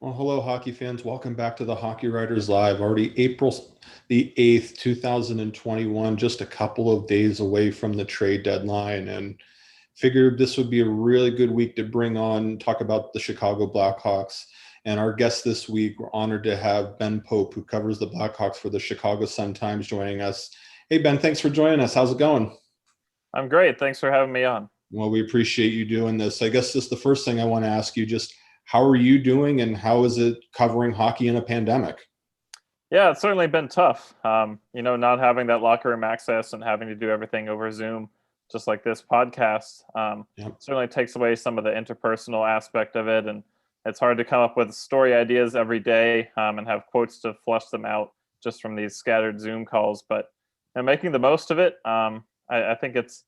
Well, hello, hockey fans. Welcome back to the Hockey Writers Live. Already April the 8th, 2021, just a couple of days away from the trade deadline. And figured this would be a really good week to bring on, talk about the Chicago Blackhawks. And our guest this week, we're honored to have Ben Pope, who covers the Blackhawks for the Chicago Sun-Times, joining us. Hey, Ben, thanks for joining us. How's it going? I'm great. Thanks for having me on. Well, we appreciate you doing this. I guess just the first thing I want to ask you, just how are you doing and how is it covering hockey in a pandemic? Yeah, it's certainly been tough. Not having that locker room access and having to do everything over Zoom, just like this podcast, Yep. certainly takes away some of the interpersonal aspect of it. And it's hard to come up with story ideas every day and have quotes to flush them out just from these scattered Zoom calls. But making the most of it, I think it's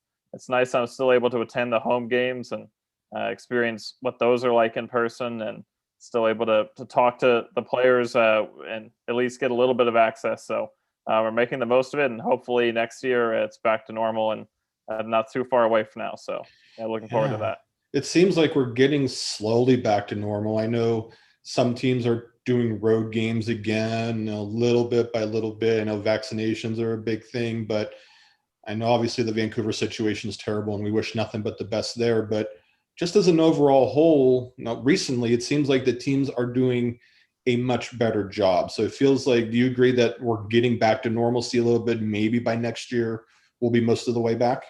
nice. I'm still able to attend the home games and experience what those are like in person, and still able to talk to the players and at least get a little bit of access. So we're making the most of it, and hopefully next year it's back to normal and not too far away from now. So looking forward to Yeah. that. It seems like we're getting slowly back to normal. I know some teams are doing road games again, a little bit by little bit. I know vaccinations are a big thing, but I know obviously the Vancouver situation is terrible and we wish nothing but the best there. But just as an overall whole, recently it seems like the teams are doing a much better job. So it feels like, do you agree that we're getting back to normalcy a little bit? Maybe by next year we'll be most of the way back?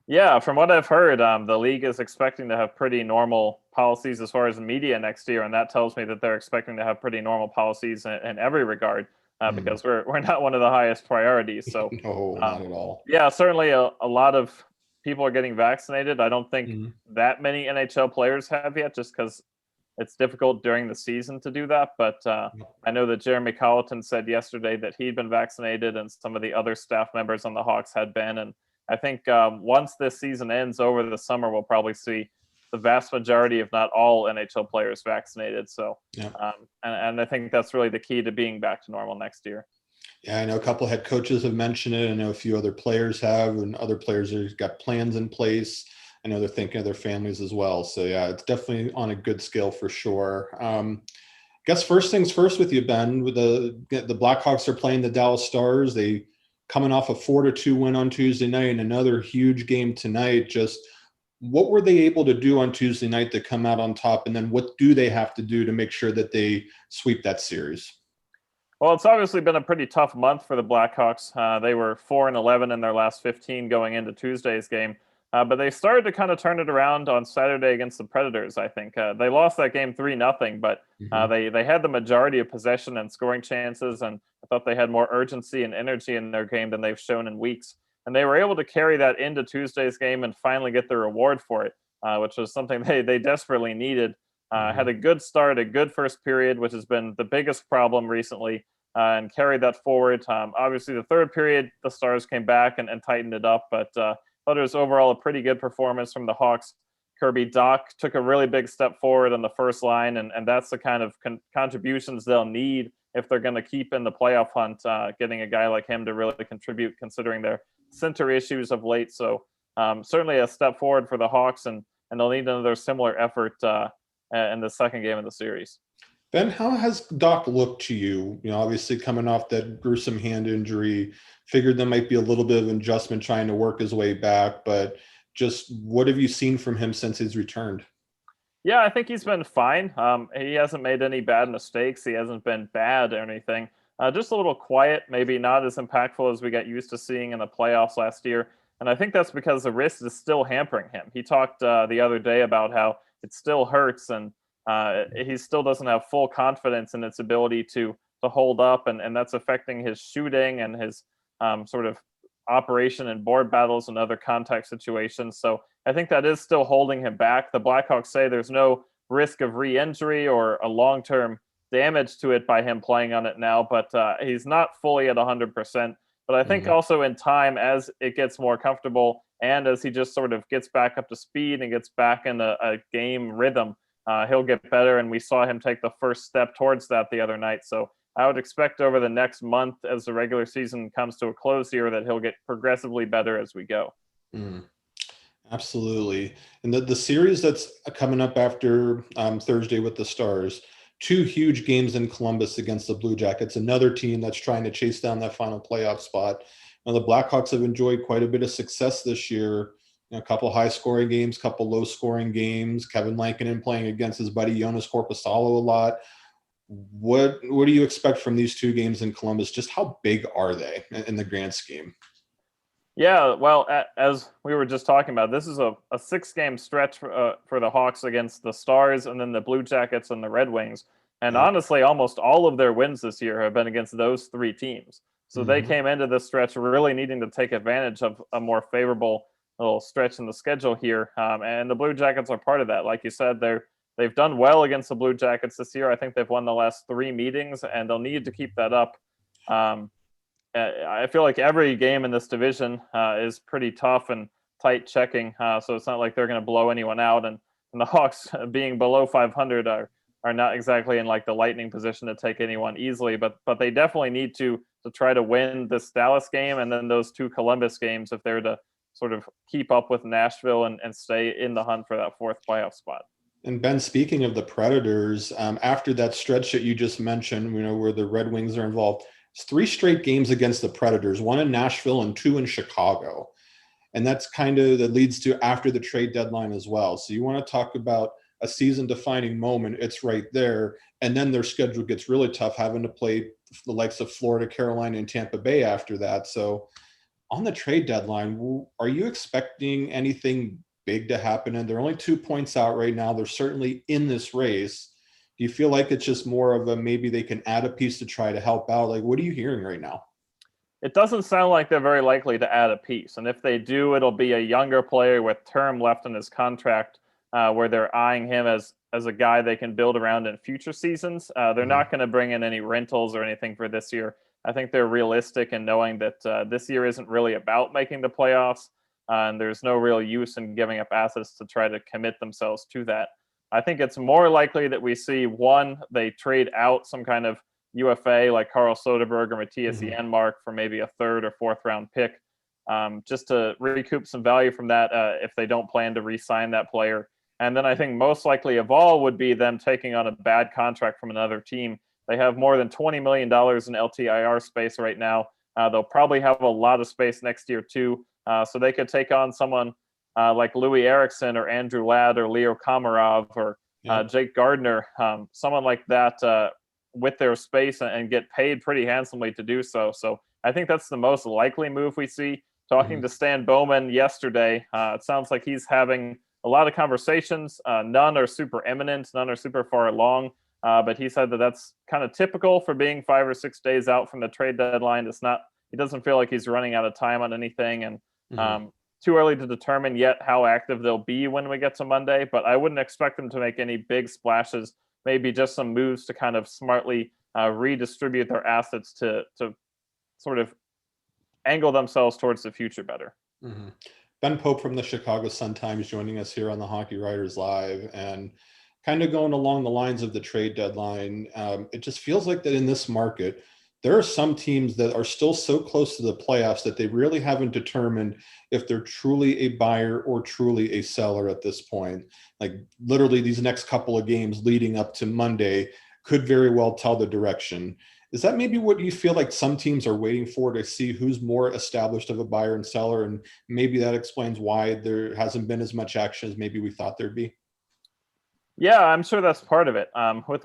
Yeah, from what I've heard, the league is expecting to have pretty normal policies as far as media next year, and that tells me that they're expecting to have pretty normal policies in every regard Hmm. because we're not one of the highest priorities. So, No, not um, at all. yeah, certainly a lot of people are getting vaccinated. I don't think Mhm. that many NHL players have yet, just because it's difficult during the season to do that. But I know that Jeremy Colleton said yesterday that he'd been vaccinated, and some of the other staff members on the Hawks had been. And I think once this season ends over the summer, we'll probably see the vast majority, if not all, NHL players vaccinated. So, Yeah. and I think that's really the key to being back to normal next year. Yeah, I know a couple of head coaches have mentioned it. I know a few other players have, and other players have got plans in place. I know they're thinking of their families as well. So yeah, it's definitely on a good scale for sure. Guess first things first with you, Ben. With the Blackhawks are playing the Dallas Stars. They coming off a 4-2 win on Tuesday night and another huge game tonight. Just what were they able to do on Tuesday night to come out on top, and then what do they have to do to make sure that they sweep that series? Well, it's obviously been a pretty tough month for the Blackhawks. They were 4-11 in their last 15 going into Tuesday's game, but they started to kind of turn it around on Saturday against the Predators. I think they lost that game 3-0, but Mhm. they had the majority of possession and scoring chances, and I thought they had more urgency and energy in their game than they've shown in weeks. And they were able to carry that into Tuesday's game and finally get the reward for it, which was something they desperately needed. Had Mhm. a good start, a good first period, which has been the biggest problem recently, and carried that forward. Obviously, the third period, the Stars came back and tightened it up, but thought it was overall a pretty good performance from the Hawks. Kirby Doc took a really big step forward on the first line, and that's the kind of contributions they'll need if they're going to keep in the playoff hunt, getting a guy like him to really contribute, considering their center issues of late. So certainly a step forward for the Hawks, and they'll need another similar effort in the second game of the series. Ben, how has Doc looked to you? Obviously coming off that gruesome hand injury, figured there might be a little bit of adjustment trying to work his way back, but just what have you seen from him since he's returned? Yeah, I think he's been fine. He hasn't made any bad mistakes. He hasn't been bad or anything. Just a little quiet, maybe not as impactful as we got used to seeing in the playoffs last year. And I think that's because the wrist is still hampering him. He talked the other day about how it still hurts, and he still doesn't have full confidence in its ability to hold up, and that's affecting his shooting and his sort of operation in board battles and other contact situations. So I think that is still holding him back. The Blackhawks say there's no risk of re-injury or a long-term damage to it by him playing on it now, but he's not fully at 100%. But I think Mhm. also in time, as it gets more comfortable and as he just sort of gets back up to speed and gets back in a game rhythm, he'll get better. And we saw him take the first step towards that the other night. So I would expect over the next month, as the regular season comes to a close here, that he'll get progressively better as we go. Mm. Absolutely. And the series that's coming up after Thursday with the Stars, 2 huge games in Columbus against the Blue Jackets, another team that's trying to chase down that final playoff spot. Now, the Blackhawks have enjoyed quite a bit of success this year. A couple high-scoring games, couple low-scoring games. Kevin Blanken playing against his buddy Jonas Korpisalo a lot. What do you expect from these 2 games in Columbus? Just how big are they in the grand scheme? Yeah, well, as we were just talking about, this is a 6-game stretch for the Hawks against the Stars and then the Blue Jackets and the Red Wings. And honestly, almost all of their wins this year have been against those 3 teams. So they came into this stretch really needing to take advantage of a more favorable little stretch in the schedule here. And the Blue Jackets are part of that. Like you said, they've done well against the Blue Jackets this year. I think they've won the last 3 meetings, and they'll need to keep that up. I feel like every game in this division is pretty tough and tight checking. So it's not like they're going to blow anyone out. And the Hawks being below 500 are not exactly in like the Lightning position to take anyone easily, but they definitely need to try to win this Dallas game and then those 2 Columbus games if they're to sort of keep up with Nashville and stay in the hunt for that 4th playoff spot. And Ben, speaking of the Predators, after that stretch that you just mentioned, where the Red Wings are involved, it's 3 straight games against the Predators, 1 in Nashville and 2 in Chicago. And that leads to after the trade deadline as well. So you want to talk about a season-defining moment, it's right there. And then their schedule gets really tough, having to play the likes of Florida, Carolina, and Tampa Bay after that. So on the trade deadline, are you expecting anything big to happen? And they're only 2 points out right now. They're certainly in this race. Do you feel like it's just more of a maybe they can add a piece to try to help out? Like, what are you hearing right now? It doesn't sound like they're very likely to add a piece. And if they do, it'll be a younger player with term left in his contract where they're eyeing him as a guy they can build around in future seasons. They're not going to bring in any rentals or anything for this year. I think they're realistic in knowing that this year isn't really about making the playoffs. And there's no real use in giving up assets to try to commit themselves to that. I think it's more likely that we see they trade out some kind of UFA like Carl Soderberg or Matthias Janmark for maybe a 3rd or 4th round pick, just to recoup some value from that if they don't plan to re-sign that player. And then I think most likely of all would be them taking on a bad contract from another team. They have more than $20 million in LTIR space right now. They'll probably have a lot of space next year too. So they could take on someone like Louis Eriksson or Andrew Ladd or Leo Komarov or Jake Gardner, someone like that with their space and get paid pretty handsomely to do so. So I think that's the most likely move we see. Talking to Stan Bowman yesterday, it sounds like he's having a lot of conversations. None are super imminent, none are super far along. But he said that that's kind of typical for being 5 or 6 days out from the trade deadline. He doesn't feel like he's running out of time on anything, and too early to determine yet how active they'll be when we get to Monday. But I wouldn't expect them to make any big splashes. Maybe just some moves to kind of smartly redistribute their assets to sort of angle themselves towards the future better. Ben Pope from the Chicago Sun-Times joining us here on the Hockey Writers Live, and kind of going along the lines of the trade deadline. It just feels like that in this market, there are some teams that are still so close to the playoffs that they really haven't determined if they're truly a buyer or truly a seller at this point. Like literally these next couple of games leading up to Monday could very well tell the direction. Is that maybe what you feel like some teams are waiting for to see who's more established of a buyer and seller? And maybe that explains why there hasn't been as much action as maybe we thought there'd be. Yeah, I'm sure that's part of it. With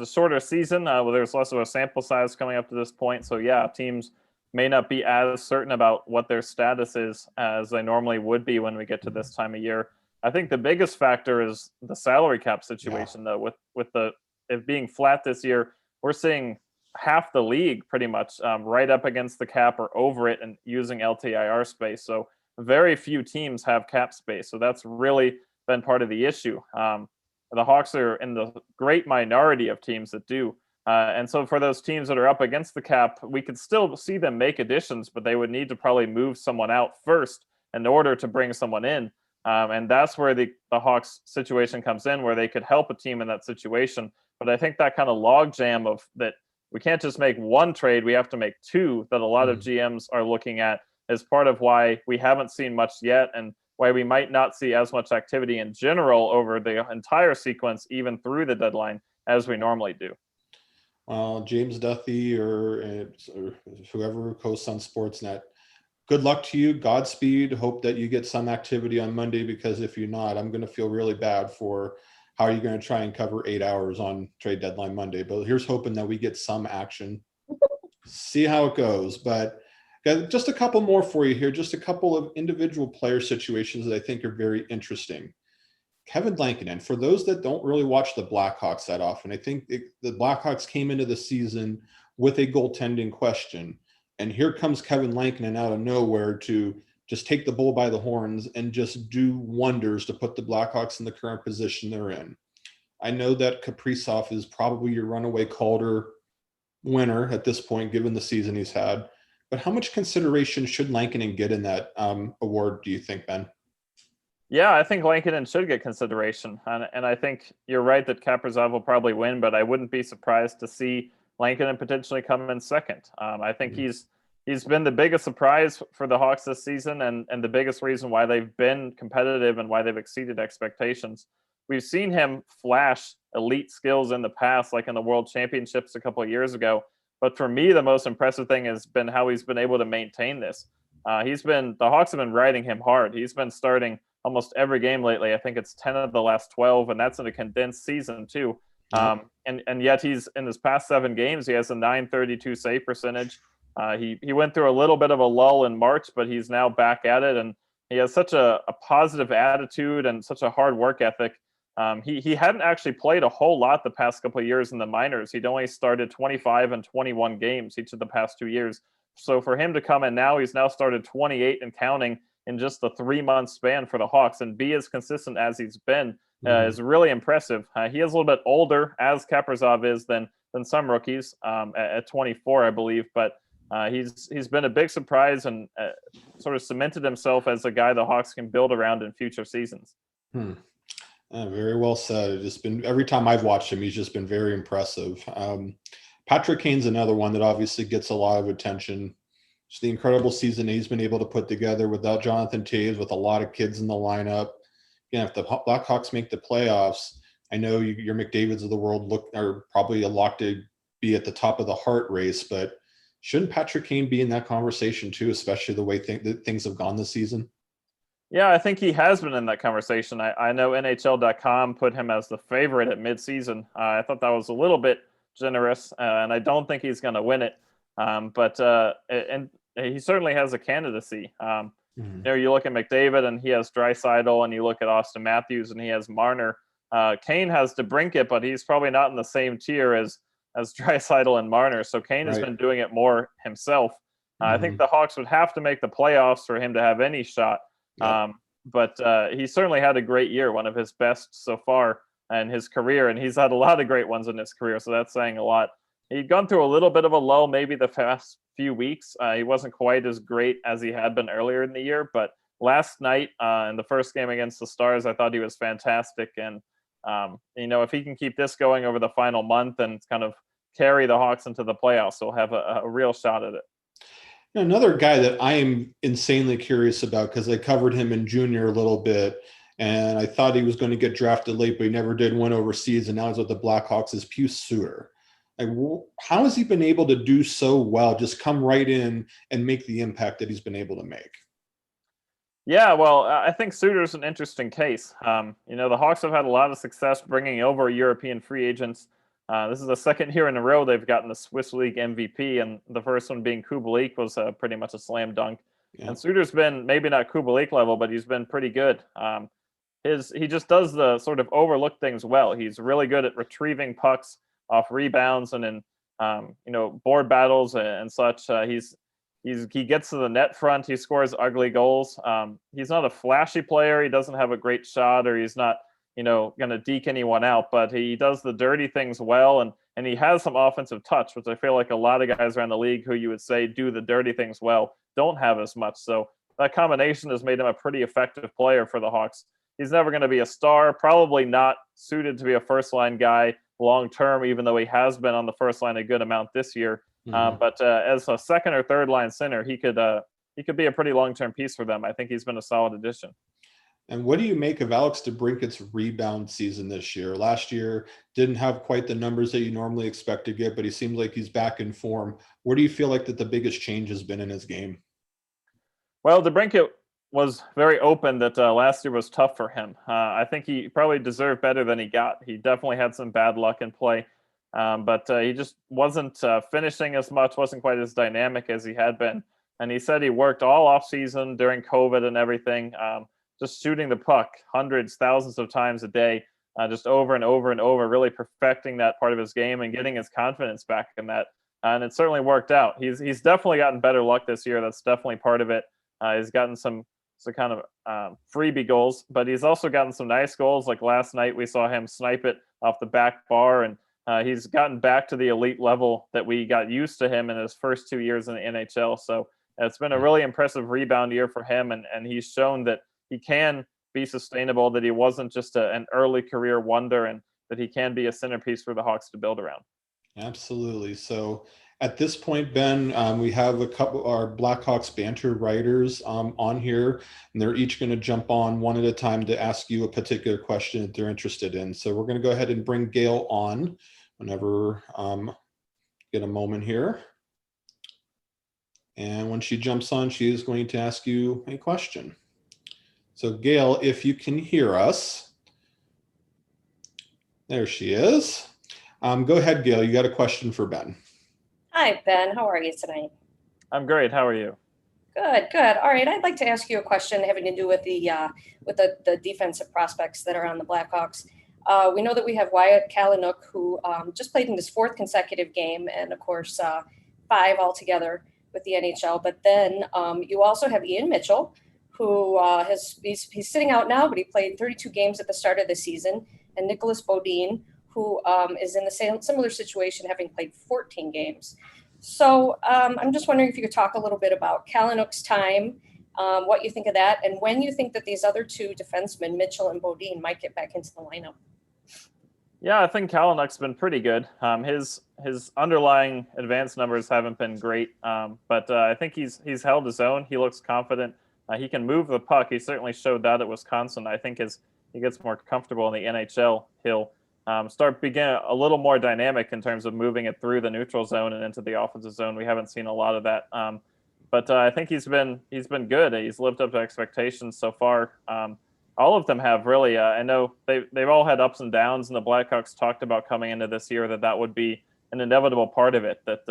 a shorter season, there's less of a sample size coming up to this point. So yeah, teams may not be as certain about what their status is as they normally would be when we get to this time of year. I think the biggest factor is the salary cap situation, though. With it being flat this year, we're seeing half the league pretty much right up against the cap or over it and using LTIR space. So very few teams have cap space. So that's really been part of the issue. The Hawks are in the great minority of teams that do. And so for those teams that are up against the cap, we could still see them make additions, but they would need to probably move someone out first in order to bring someone in. And that's where the Hawks situation comes in, where they could help a team in that situation. But I think that kind of logjam of that we can't just make one trade, we have to make two, that a lot of GMs are looking at, is part of why we haven't seen much yet and why we might not see as much activity in general over the entire sequence, even through the deadline, as we normally do. James Duthie or whoever hosts on Sportsnet, good luck to you. Godspeed. Hope that you get some activity on Monday, because if you're not, I'm going to feel really bad for how you're going to try and cover 8 hours on trade deadline Monday. But here's hoping that we get some action. See how it goes. But just a couple more for you here. Just a couple of individual player situations that I think are very interesting. Kevin Blanken, and for those that don't really watch the Blackhawks that often, I think the Blackhawks came into the season with a goaltending question. And here comes Kevin Blanken out of nowhere to just take the bull by the horns and just do wonders to put the Blackhawks in the current position they're in. I know that Kaprizov is probably your runaway Calder winner at this point, given the season he's had. But how much consideration should Lankinen get in that award, do you think, Ben? Yeah, I think Lankinen should get consideration. And I think you're right that Kaprizov will probably win, but I wouldn't be surprised to see Lankinen potentially come in second. I think he's been the biggest surprise for the Hawks this season, and the biggest reason why they've been competitive and why they've exceeded expectations. We've seen him flash elite skills in the past, like in the World Championships a couple of years ago. But for me, the most impressive thing has been how he's been able to maintain this. The Hawks have been riding him hard. He's been starting almost every game lately. I think it's 10 of the last 12, and that's in a condensed season too. And yet he's in his past 7 games, he has a .932 save percentage. He went through a little bit of a lull in March, but he's now back at it, and he has such a positive attitude and such a hard work ethic. He hadn't actually played a whole lot the past couple of years in the minors. He'd only started 25 and 21 games each of the past 2 years. So for him to come in now, he's now started 28 and counting in just the 3-month span for the Hawks, and be as consistent as he's been is really impressive. He is a little bit older, as Kaprizov is, than some rookies at 24, I believe, but he's been a big surprise and sort of cemented himself as a guy the Hawks can build around in future seasons. Very well said. It's just been, every time I've watched him, he's just been very impressive. Patrick Kane's another one that obviously gets a lot of attention. Just the incredible season he's been able to put together without Jonathan Toews, with a lot of kids in the lineup. Again, if the Blackhawks make the playoffs, I know your McDavids of the world are probably a lock to be at the top of the Hart race, but shouldn't Patrick Kane be in that conversation too, especially the way things have gone this season? Yeah, I think he has been in that conversation. I know NHL.com put him as the favorite at midseason. I thought that was a little bit generous, and I don't think he's going to win it. And he certainly has a candidacy. You look at McDavid and he has Draisaitl, and you look at Austin Matthews and he has Marner. Kane has DeBrincat, but he's probably not in the same tier as Draisaitl and Marner. So Kane has been doing it more himself. I think the Hawks would have to make the playoffs for him to have any shot. But he certainly had a great year, one of his best so far in his career, and he's had a lot of great ones in his career, so that's saying a lot. He'd gone through a little bit of a lull maybe the past few weeks. He wasn't quite as great as he had been earlier in the year, but last night in the first game against the Stars, I thought he was fantastic. And, if he can keep this going over the final month and kind of carry the Hawks into the playoffs, he'll have a real shot at it. Another guy that I am insanely curious about, because I covered him in junior a little bit, and I thought he was going to get drafted late, but he never did, went overseas, and now he's with the Blackhawks, is Pius Suter. Like, how has he been able to do so well, just come right in and make the impact that he's been able to make? Yeah, well, I think Suter's an interesting case. The Hawks have had a lot of success bringing over European free agents. This is the second year in a row they've gotten the Swiss League MVP, and the first one being Kubalik was pretty much a slam dunk. Yeah. And Suter's been maybe not Kubalik level, but he's been pretty good. He just does the sort of overlook things well. He's really good at retrieving pucks off rebounds and in board battles and such. He gets to the net front. He scores ugly goals. He's not a flashy player. He doesn't have a great shot, or he's not going to deke anyone out, but he does the dirty things well, and he has some offensive touch, which I feel like a lot of guys around the league who you would say do the dirty things well don't have as much. So that combination has made him a pretty effective player for the Hawks. He's never going to be a star, probably not suited to be a first-line guy long term, even though he has been on the first line a good amount this year. But as a second or third line center, he could be a pretty long-term piece for them. I think he's been a solid addition. And what do you make of Alex DeBrincat's rebound season this year? Last year didn't have quite the numbers that you normally expect to get, but he seems like he's back in form. Where do you feel like that the biggest change has been in his game? Well, DeBrincat was very open that last year was tough for him. I think he probably deserved better than he got. He definitely had some bad luck in play, but he just wasn't finishing as much, wasn't quite as dynamic as he had been. And he said he worked all off season during COVID and everything, just shooting the puck hundreds, thousands of times a day, just over and over and over, really perfecting that part of his game and getting his confidence back in that. And it certainly worked out. He's definitely gotten better luck this year. That's definitely part of it. He's gotten some kind of freebie goals, but he's also gotten some nice goals. Like last night, we saw him snipe it off the back bar, and he's gotten back to the elite level that we got used to him in his first 2 years in the NHL. So it's been a really impressive rebound year for him, and he's shown that he can be sustainable, that he wasn't just an early career wonder, and that he can be a centerpiece for the Hawks to build around. Absolutely. So at this point, Ben, we have a couple of our Blackhawks Banter writers on here, and they're each going to jump on one at a time to ask you a particular question that they're interested in. So we're going to go ahead and bring Gail on whenever get a moment here. And when she jumps on, she is going to ask you a question. So Gail, if you can hear us, there she is. Go ahead, Gail. You got a question for Ben. Hi, Ben. How are you tonight? I'm great. How are you? Good, good. All right. I'd like to ask you a question having to do with the defensive prospects that are on the Blackhawks. We know that we have Wyatt Kalynuk, who just played in his fourth consecutive game, and of course, 5 altogether with the NHL. But then you also have Ian Mitchell, who he's sitting out now, but he played 32 games at the start of the season, and Nicholas Bodin, who is in the similar situation, having played 14 games. So I'm just wondering if you could talk a little bit about Kalynuk's time, what you think of that, and when you think that these other 2 defensemen, Mitchell and Bodin, might get back into the lineup. Yeah, I think Kalynuk's been pretty good. His underlying advanced numbers haven't been great, but I think he's held his own. He looks confident. He can move the puck. He certainly showed that at Wisconsin. I think as he gets more comfortable in the NHL, he'll begin a little more dynamic in terms of moving it through the neutral zone and into the offensive zone. We haven't seen a lot of that, but I think he's been good. He's lived up to expectations so far. All of them have really. I know they've all had ups and downs, and the Blackhawks talked about coming into this year that would be an inevitable part of it. That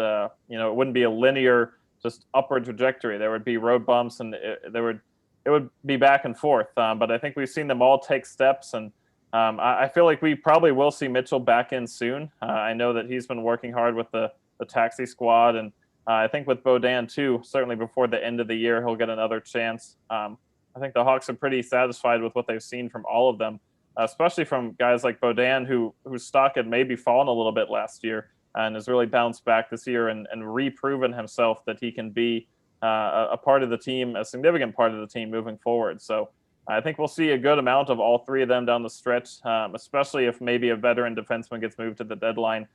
it wouldn't be a linear, just upward trajectory. There would be road bumps, and it would be back and forth. But I think we've seen them all take steps, and I feel like we probably will see Mitchell back in soon. I know that he's been working hard with the taxi squad, and I think with Bodin too, certainly before the end of the year, he'll get another chance. I think the Hawks are pretty satisfied with what they've seen from all of them, especially from guys like Bodin, whose stock had maybe fallen a little bit last year and has really bounced back this year and reproven himself that he can be a part of the team, a significant part of the team moving forward. So I think we'll see a good amount of all 3 of them down the stretch, especially if maybe a veteran defenseman gets moved to the deadline,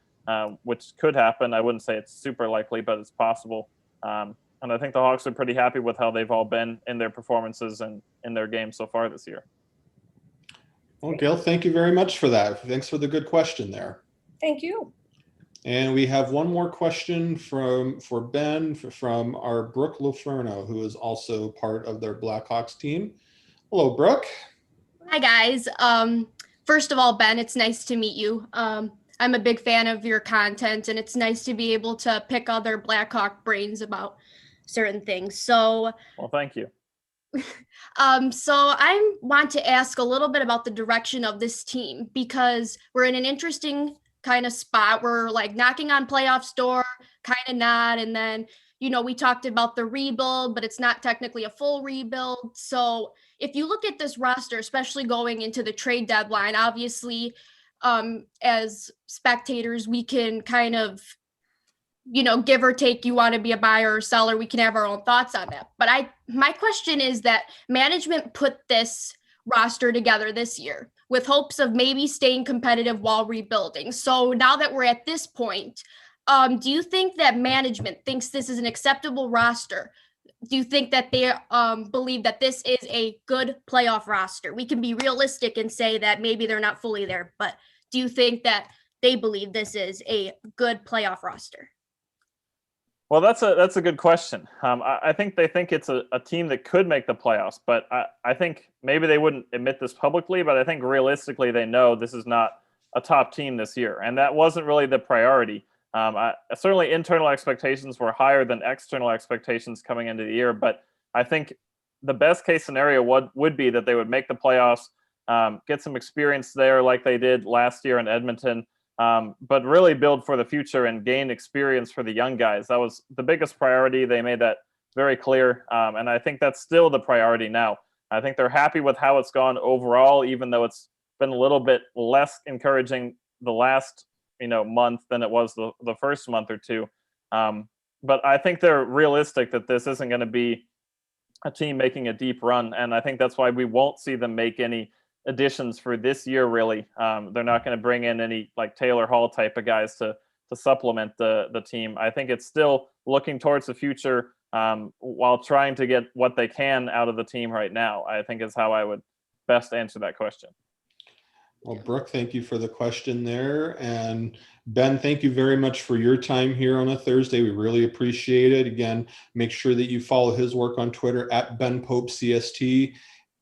which could happen. I wouldn't say it's super likely, but it's possible. And I think the Hawks are pretty happy with how they've all been in their performances and in their games so far this year. Well, Gail, thank you very much for that. Thanks for the good question there. Thank you. And we have one more question for Ben from our Brooke Lofurno, who is also part of their Blackhawks team. Hello, Brooke. Hi, guys. First of all, Ben, it's nice to meet you. I'm a big fan of your content, and it's nice to be able to pick other Blackhawk brains about certain things. So, well, thank you. So I want to ask a little bit about the direction of this team, because we're in an interesting kind of spot. We're like knocking on playoffs door, kind of not. And then, we talked about the rebuild, but it's not technically a full rebuild. So if you look at this roster, especially going into the trade deadline, obviously, as spectators, we can kind of, give or take, you want to be a buyer or seller, we can have our own thoughts on that. But my question is that management put this roster together this year with hopes of maybe staying competitive while rebuilding. So now that we're at this point, do you think that management thinks this is an acceptable roster do you think that they believe that this is a good playoff roster? We can be realistic and say that maybe they're not fully there, but do you think that they believe this is a good playoff roster? Well, that's a good question. I think they think it's a team that could make the playoffs, but I think maybe they wouldn't admit this publicly, but I think realistically they know this is not a top team this year, and that wasn't really the priority. Certainly internal expectations were higher than external expectations coming into the year, but I think the best case scenario would be that they would make the playoffs, get some experience there like they did last year in Edmonton, but really build for the future and gain experience for the young guys. That was the biggest priority. They made that very clear, and I think that's still the priority now. I think they're happy with how it's gone overall, even though it's been a little bit less encouraging the last month than it was the first month or two. But I think they're realistic that this isn't going to be a team making a deep run, and I think that's why we won't see them make any additions for this year. Really, they're not going to bring in any like Taylor Hall type of guys to supplement the team. I think it's still looking towards the future while trying to get what they can out of the team right now. I think is how I would best answer that question. Well, Brooke, thank you for the question there. And Ben, thank you very much for your time here on a Thursday. We really appreciate it. Again, make sure that you follow his work on Twitter at Ben Pope CST.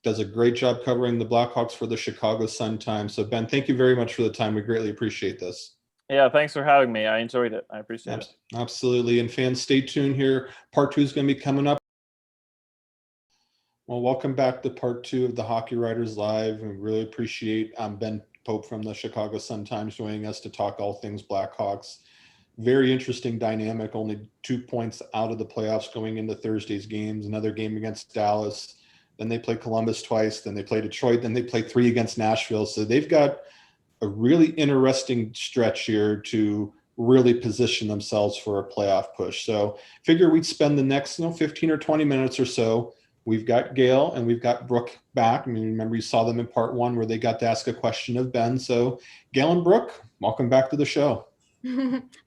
Does a great job covering the Blackhawks for the Chicago Sun-Times. So Ben, thank you very much for the time. We greatly appreciate this. Yeah, thanks for having me. I enjoyed it. I appreciate it. Absolutely. And fans, stay tuned here. Part 2 is going to be coming up. Well, welcome back to part 2 of the Hockey Writers Live. We really appreciate Ben Pope from the Chicago Sun-Times joining us to talk all things Blackhawks. Very interesting dynamic, only 2 points out of the playoffs going into Thursday's games. Another game against Dallas. Then they play Columbus twice. Then they play Detroit. Then they play 3 against Nashville. So they've got a really interesting stretch here to really position themselves for a playoff push. So figure we'd spend the next 15 or 20 minutes or so. We've got Gail and we've got Brooke back. I mean, remember you saw them in part 1 where they got to ask a question of Ben. So Gail and Brooke, welcome back to the show.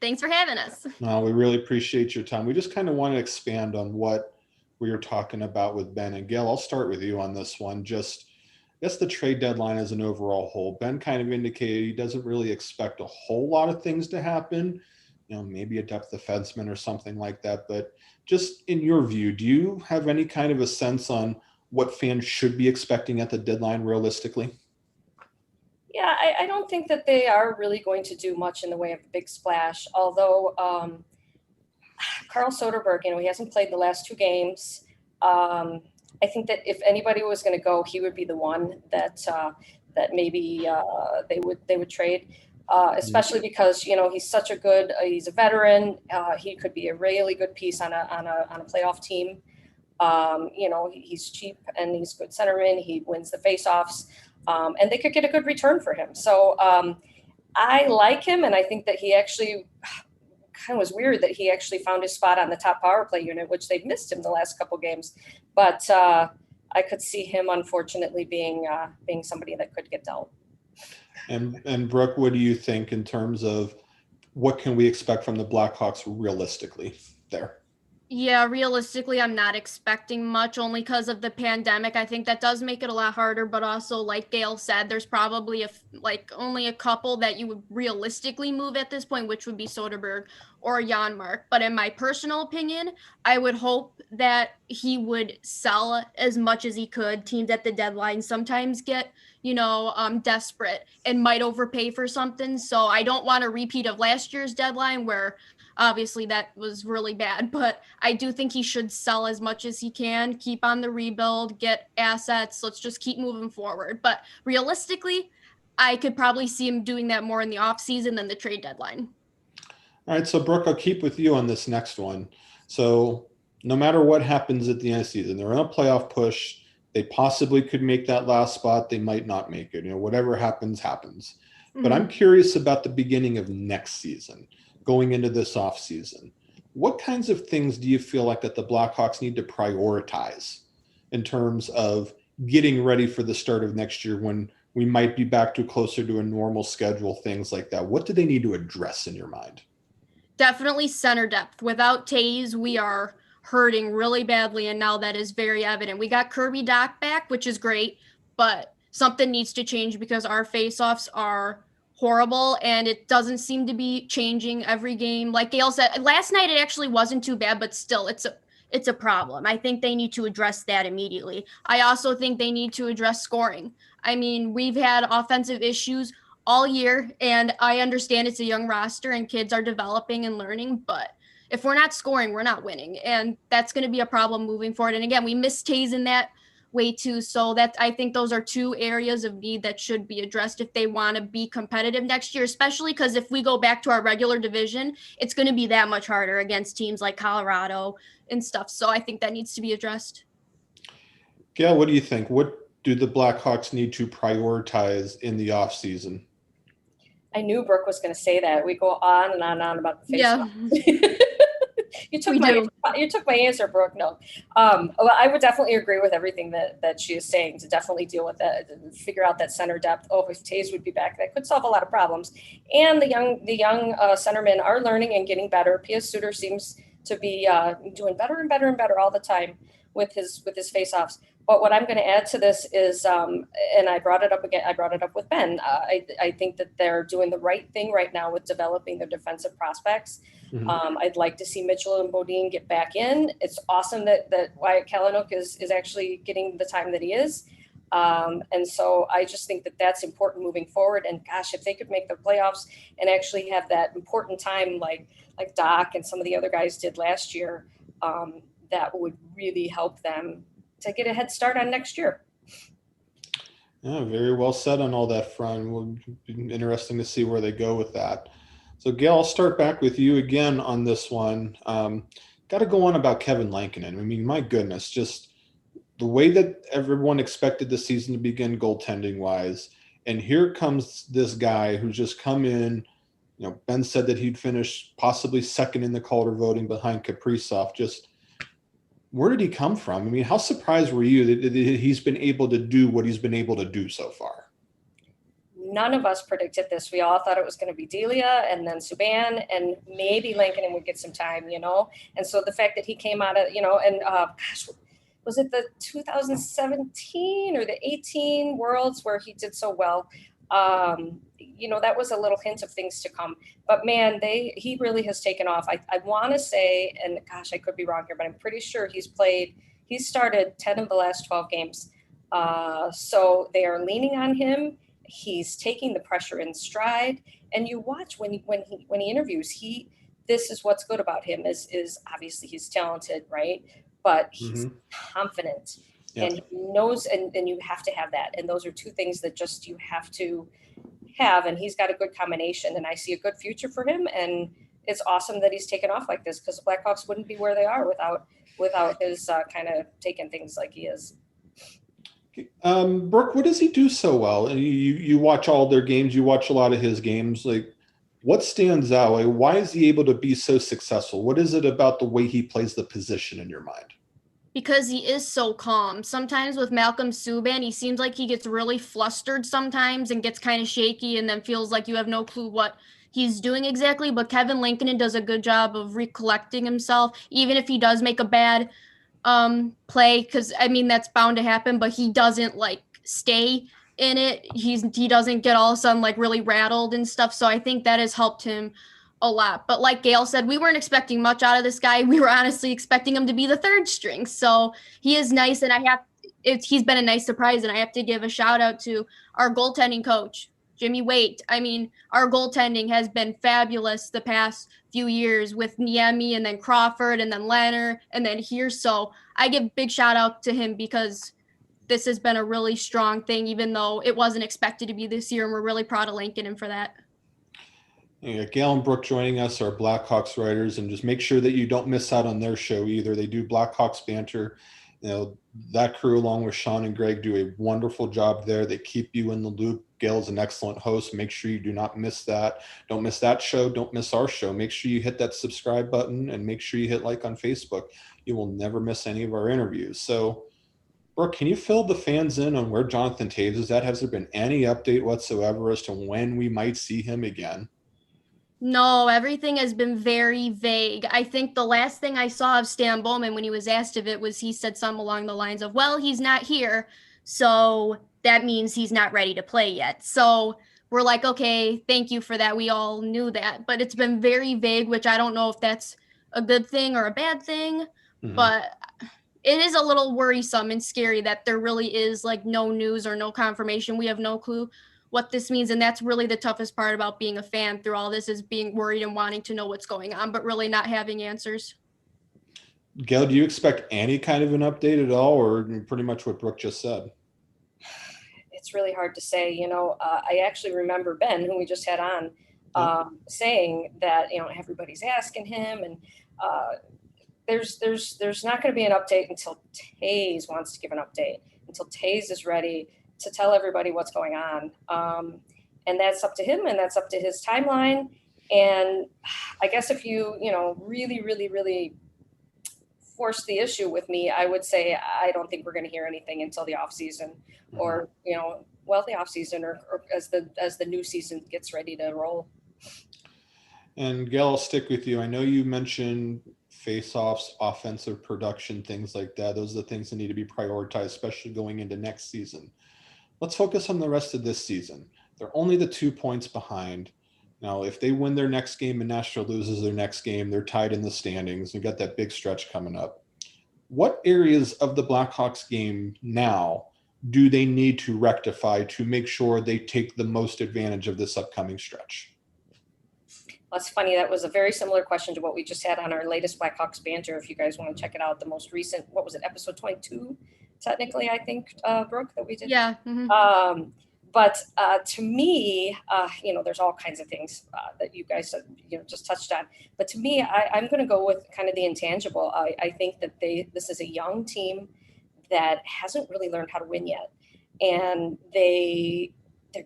Thanks for having us. We really appreciate your time. We just kind of want to expand on what we were talking about with Ben. And Gail, I'll start with you on this one. Just, I guess the trade deadline as an overall whole. Ben kind of indicated he doesn't really expect a whole lot of things to happen. Maybe a depth defenseman or something like that. But just in your view, do you have any kind of a sense on what fans should be expecting at the deadline realistically? Yeah, I don't think that they are really going to do much in the way of a big splash. Although Carl Soderberg, he hasn't played the last 2 games. I think that if anybody was going to go, he would be the one that maybe they would trade. Especially because he's such a good he's a veteran. He could be a really good piece on a playoff team. He's cheap and he's a good centerman. He wins the faceoffs, and they could get a good return for him. So I like him, and I think that he actually kind of was weird that he actually found his spot on the top power play unit, which they've missed him the last couple games. But I could see him unfortunately being somebody that could get dealt. And Brooke, what do you think in terms of what can we expect from the Blackhawks realistically there? Yeah, realistically, I'm not expecting much only because of the pandemic. I think that does make it a lot harder, but also like Gail said, there's probably only a couple that you would realistically move at this point, which would be Soderberg or Janmark. But in my personal opinion, I would hope that he would sell as much as he could. Teams at the deadline sometimes get, desperate and might overpay for something. So I don't want a repeat of last year's deadline where obviously that was really bad, but I do think he should sell as much as he can, keep on the rebuild, get assets. Let's just keep moving forward. But realistically, I could probably see him doing that more in the offseason than the trade deadline. All right, so Brooke, I'll keep with you on this next one. So no matter what happens at the end of the season, they're in a playoff push. They possibly could make that last spot. They might not make it. Whatever happens, happens. Mm-hmm. But I'm curious about the beginning of next season, going into this offseason. What kinds of things do you feel like that the Blackhawks need to prioritize in terms of getting ready for the start of next year when we might be back to closer to a normal schedule, things like that? What do they need to address in your mind? Definitely center depth. Without Tays, we are hurting really badly, and now that is very evident. We got Kirby Doc back, which is great, but something needs to change because our faceoffs are horrible, and it doesn't seem to be changing every game. Like Gail said, last night it actually wasn't too bad, but still, it's a problem. I think they need to address that immediately. I also think they need to address scoring. I mean, we've had offensive issues all year, and I understand it's a young roster and kids are developing and learning, but if we're not scoring, we're not winning, and that's going to be a problem moving forward. And again, we missed Taze in that way too, so that I think those are two areas of need that should be addressed if they want to be competitive next year, especially because if we go back to our regular division, it's going to be that much harder against teams like Colorado and stuff. So I think that needs to be addressed. Gail, what do you think? What do the Blackhawks need to prioritize in the offseason? I knew Brooke was going to say that. We go on and on and on about the face. Yeah. You took my answer, Brooke. No. Well, I would definitely agree with everything that she is saying, to definitely deal with that, figure out that center depth. Oh, if Taze would be back, that could solve a lot of problems. And the young centermen are learning and getting better. P.S. Suter seems to be doing better and better and better all the time with his faceoffs. But what I'm going to add to this is, and I brought it up again, I brought it up with Ben. I think that they're doing the right thing right now with developing their defensive prospects. Mm-hmm. I'd like to see Mitchell and Bodine get back in. It's awesome that Wyatt Kalynuk is actually getting the time that he is. And so I just think that that's important moving forward. And gosh, if they could make the playoffs and actually have that important time like Doc and some of the other guys did last year, that would really help them to get a head start on next year. Yeah, very well said on all that front. Will be interesting to see where they go with that. So Gail, I'll start back with you again on this one. Got to go on about Kevin Blanken. I mean, my goodness, just the way that everyone expected the season to begin goaltending wise. And here comes this guy who's just come in. You know, Ben said that he'd finish possibly second in the Calder voting behind Kaprizov. Just where did he come from? I mean, how surprised were you that he's been able to do what he's been able to do so far? None of us predicted this. We all thought it was going to be Delia and then Subban and maybe Lincoln would get some time, you know? And so the fact that he came out of, you know, and gosh, was it the 2017 or the 18 Worlds where he did so well? You know, that was a little hint of things to come. But man, he really has taken off. I want to say, and gosh, I could be wrong here, but I'm pretty sure he's started 10 of the last 12 games. So they are leaning on him. He's taking the pressure in stride. And you watch when he interviews, this is what's good about him is obviously he's talented, right? But he's confident. Yep. And he knows, and you have to have that. And those are two things that just you have to have. And he's got a good combination. And I see a good future for him. And it's awesome that he's taken off like this, because the Blackhawks wouldn't be where they are without his kind of taking things like he is. Brooke, what does he do so well? And you watch all their games. You watch a lot of his games. Like, what stands out? Like, why is he able to be so successful? What is it about the way he plays the position in your mind? Because he is so calm. Sometimes with Malcolm Subban, he seems like he gets really flustered sometimes and gets kind of shaky and then feels like you have no clue what he's doing exactly. But Kevin Blanken does a good job of recollecting himself, even if he does make a bad play, because I mean that's bound to happen, but he doesn't like stay in it. He doesn't get all of a sudden like really rattled and stuff. So I think that has helped him a lot. But like Gail said, we weren't expecting much out of this guy. We were honestly expecting him to be the third string. So he is nice, and he's been a nice surprise. And I have to give a shout out to our goaltending coach, Jimmy Waite. I mean, our goaltending has been fabulous the past few years with Niemi and then Crawford and then Leonard and then here. So I give big shout out to him because this has been a really strong thing, even though it wasn't expected to be this year. And we're really proud of Blanken for that. Yeah, Gail and Brooke joining us are Blackhawks writers, and just make sure that you don't miss out on their show either. They do Blackhawks Banter. You know, that crew, along with Sean and Greg, do a wonderful job there. They keep you in the loop. Gail's an excellent host. Make sure you do not miss that. Don't miss that show. Don't miss our show. Make sure you hit that subscribe button and make sure you hit like on Facebook. You will never miss any of our interviews. So, Brooke, can you fill the fans in on where Jonathan Toews is at? Has there been any update whatsoever as to when we might see him again? No, everything has been very vague. I think the last thing I saw of Stan Bowman when he was asked of it was he said something along the lines of, well, he's not here, so that means he's not ready to play yet. So we're like, okay, thank you for that. We all knew that. But it's been very vague, which I don't know if that's a good thing or a bad thing. Mhm. But it is a little worrisome and scary that there really is like no news or no confirmation. We have no clue what this means, and that's really the toughest part about being a fan through all this, is being worried and wanting to know what's going on, but really not having answers. Gail, do you expect any kind of an update at all, or pretty much what Brooke just said? It's really hard to say. I actually remember Ben, who we just had on, saying that everybody's asking him, and there's not going to be an update until Taze wants to give an update, until Taze is ready to tell everybody what's going on. And that's up to him, and that's up to his timeline. And I guess if you, really, really, really force the issue with me, I would say I don't think we're going to hear anything until the off season, or, the off season, or as the new season gets ready to roll. And Gail, I'll stick with you. I know you mentioned face-offs, offensive production, things like that. Those are the things that need to be prioritized, especially going into next season. Let's focus on the rest of this season. They're only the 2 points behind. Now, if they win their next game and Nashville loses their next game, they're tied in the standings and got that big stretch coming up. What areas of the Blackhawks game now do they need to rectify to make sure they take the most advantage of this upcoming stretch? That's funny. That was a very similar question to what we just had on our latest Blackhawks Banter. If you guys want to check it out, the most recent, what was it, episode 22, technically, I think, Brooke, that we did. Yeah. Mm-hmm. But to me, there's all kinds of things that you guys, just touched on. But to me, I'm going to go with kind of the intangible. I think that this is a young team that hasn't really learned how to win yet, and they're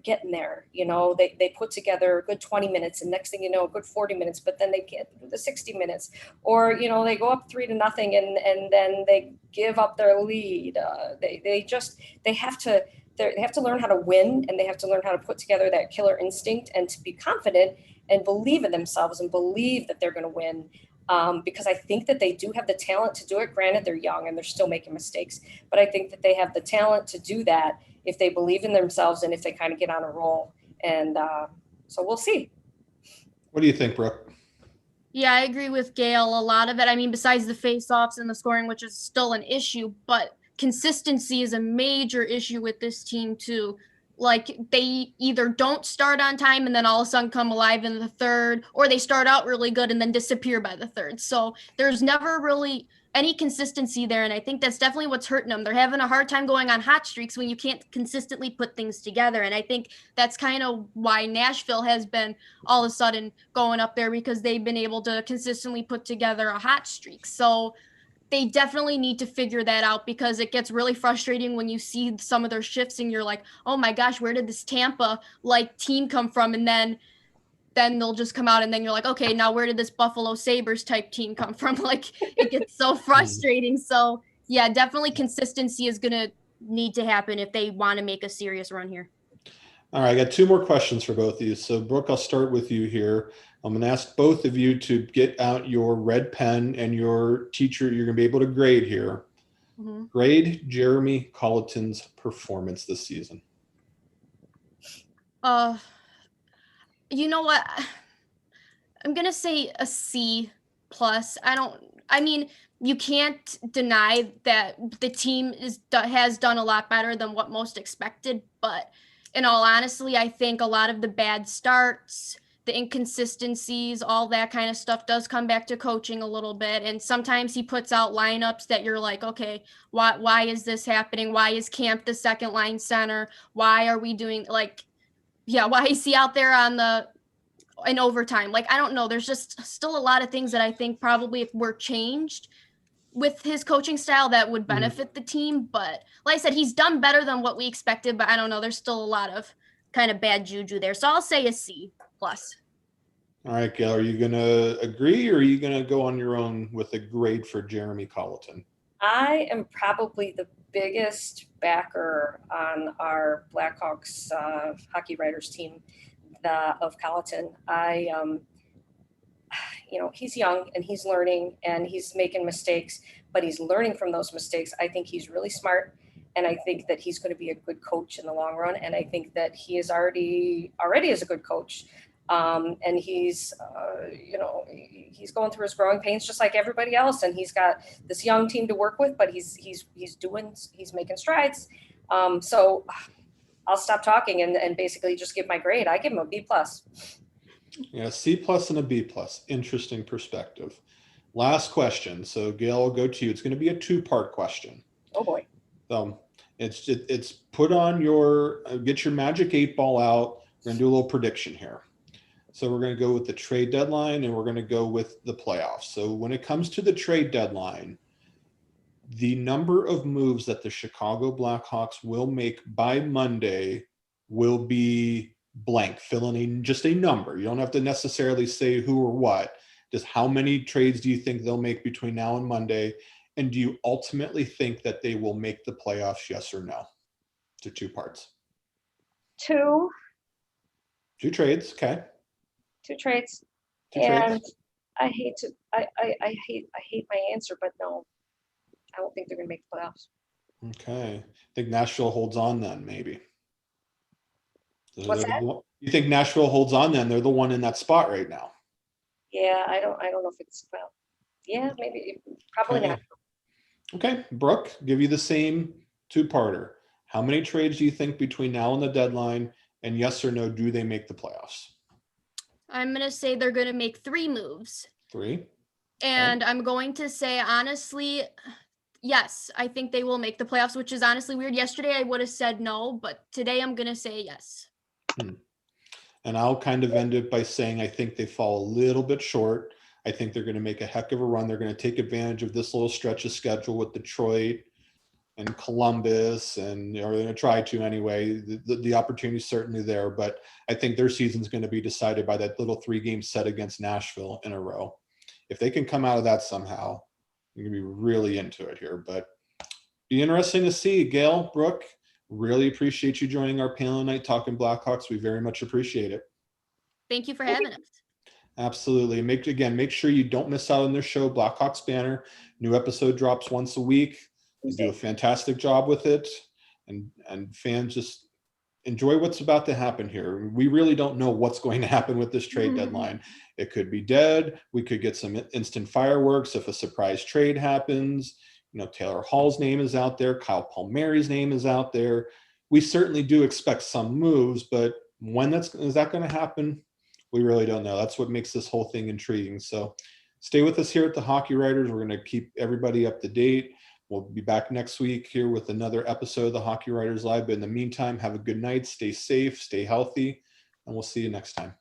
getting there. They put together a good 20 minutes, and next thing you know, a good 40 minutes, but then they can't do the 60 minutes, or they go up 3-0, and then they give up their lead. They have to learn how to win, and they have to learn how to put together that killer instinct and to be confident and believe in themselves and believe that they're going to win. Because I think that they do have the talent to do it. Granted, they're young and they're still making mistakes, but I think that they have the talent to do that if they believe in themselves and if they kind of get on a roll. And so we'll see. What do you think, Brooke? Yeah, I agree with Gail. A lot of it, I mean, besides the face-offs and the scoring, which is still an issue, but consistency is a major issue with this team too. Like, they either don't start on time and then all of a sudden come alive in the third, or they start out really good and then disappear by the third. So there's never really any consistency there, and I think that's definitely what's hurting them. They're having a hard time going on hot streaks when you can't consistently put things together, and I think that's kind of why Nashville has been all of a sudden going up there, because they've been able to consistently put together a hot streak. So they definitely need to figure that out, because it gets really frustrating when you see some of their shifts and you're like, oh my gosh, where did this Tampa team come from? And then they'll just come out and then you're like, okay, now where did this Buffalo Sabres type team come from? It gets so frustrating. So yeah, definitely consistency is going to need to happen if they want to make a serious run here. All right, I got 2 more questions for both of you. So Brooke, I'll start with you here. I'm going to ask both of you to get out your red pen and your teacher. You're going to be able to grade here. Mm-hmm. Grade Jeremy Colleton's performance this season. You know what? I'm going to say a C+. I mean, you can't deny that the team has done a lot better than what most expected, but in all honesty, I think a lot of the bad starts, the inconsistencies, all that kind of stuff does come back to coaching a little bit. And sometimes he puts out lineups that you're like, okay, why is this happening? Why is Camp the second line center? Why are we doing why is he out there in overtime? I don't know. There's just still a lot of things that I think probably if were changed with his coaching style that would benefit the team. But like I said, he's done better than what we expected, but I don't know. There's still a lot of kind of bad juju there. So I'll say a C+. All right, Gail, are you going to agree, or are you going to go on your own with a grade for Jeremy Colleton? I am probably the biggest backer on our Blackhawks hockey writers team of Colleton. he's young and he's learning and he's making mistakes, but he's learning from those mistakes. I think he's really smart. And I think that he's going to be a good coach in the long run. And I think that he is already is a good coach. And he's going through his growing pains just like everybody else. And he's got this young team to work with, but he's making strides. So I'll stop talking and basically just give my grade. I give him a B+. Yeah, C+ and a B+. Interesting perspective. Last question. So Gail, I'll go to you. It's going to be a 2-part question. Oh boy. It's put on your, get your magic 8 ball out. We're going to do a little prediction here. So we're going to go with the trade deadline and we're going to go with the playoffs. So when it comes to the trade deadline, the number of moves that the Chicago Blackhawks will make by Monday will be blank, fill in just a number. You don't have to necessarily say who or what. Just how many trades do you think they'll make between now and Monday? And do you ultimately think that they will make the playoffs, yes or no? To 2 parts. 2 trades, okay. 2 trades. 2 and trades. I hate my answer, but no, I don't think they're going to make the playoffs. Okay. I think Nashville holds on then, maybe. What's that? You think Nashville holds on then? They're the one in that spot right now. Yeah, I don't know if it's, well, yeah, maybe, probably Okay. not. Okay, Brooke, give you the same 2-parter. How many trades do you think between now and the deadline? And yes or no, do they make the playoffs? I'm going to say they're going to make 3 moves. 3. And I'm going to say, honestly, yes, I think they will make the playoffs, which is honestly weird. Yesterday, I would have said no, but today I'm going to say yes. And I'll kind of end it by saying I think they fall a little bit short. I think they're going to make a heck of a run. They're going to take advantage of this little stretch of schedule with Detroit and Columbus, and they're going to try to anyway. The opportunity is certainly there, but I think their season is going to be decided by that little 3-game set against Nashville in a row. If they can come out of that somehow, you're going to be really into it here. But be interesting to see. Gail, Brooke, really appreciate you joining our panel tonight talking Blackhawks. We very much appreciate it. Thank you for having us. Absolutely. Make sure you don't miss out on their show, Blackhawks Banter. New episode drops once a week. They do a fantastic job with it, and fans just enjoy what's about to happen here. We really don't know what's going to happen with this trade deadline. It could be dead. We could get some instant fireworks if a surprise trade happens. Taylor Hall's name is out there. Kyle Palmieri's name is out there. We certainly do expect some moves, but when is that going to happen? We really don't know. That's what makes this whole thing intriguing. So stay with us here at the Hockey Writers. We're going to keep everybody up to date. We'll be back next week here with another episode of the Hockey Writers Live. But in the meantime, have a good night. Stay safe, stay healthy, and we'll see you next time.